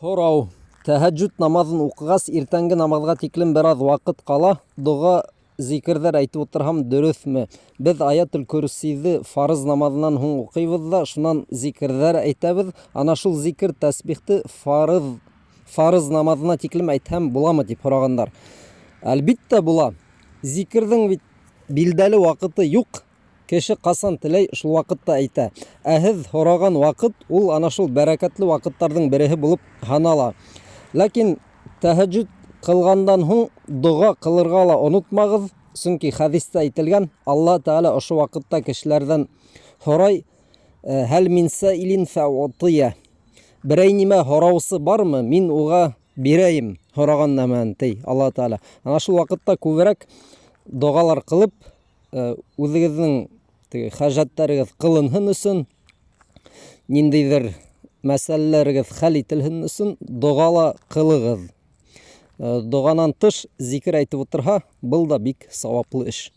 Һорау. Тәһәҗҗүд намазын укыгас, иртәнге намазга тиклем бераз вакыт кала, дуга, зикрҙәр әйтеп утырһам дөрөҫмө? Без Аятул Курсиҙе фарыз намаҙынан һуң укыйбыҙ ҙа, шунан зикрҙәр әйтәбеҙ. Ана шул зикр тәсбихте фарыз намаҙына тиклем әйтһәм буламы дип һорағандар. Әлбиттә була. Зикрҙең бит билдәле ваҡыты юҡ. Кеше ҡасан теләй шул ваҡытта әйтә. Ә һеҙ һораған ваҡыт ул ана шул бәрәкәтле ваҡыттарҙың береһе булып һанала. Ләкин тәһәҗҗүд ҡылғандан һуң доға ҡылырға ла онотмағыҙ, сөнки хәҙистә әйтелгән, Алла Тәғәлә ошо ваҡытта кешеләрҙән һорай: «Һәл мин саилин фәуътия». Берәй нимә һораусы бармы? Мин уға бирәйем һораған нәмәне, ти Алла Тәғәлә. Ана шул ваҡытта күберәк доғалар ҡылып, үҙегеҙҙең хәжәттәрегеҙ ҡылынһын өсөн, ниндәйҙер мәсьәләләрегеҙ хәл ителһен өсөн доғала ҡылығыҙ. Доғанан тыш зикр әйтеп утырһа, был да бик сауаплы эш.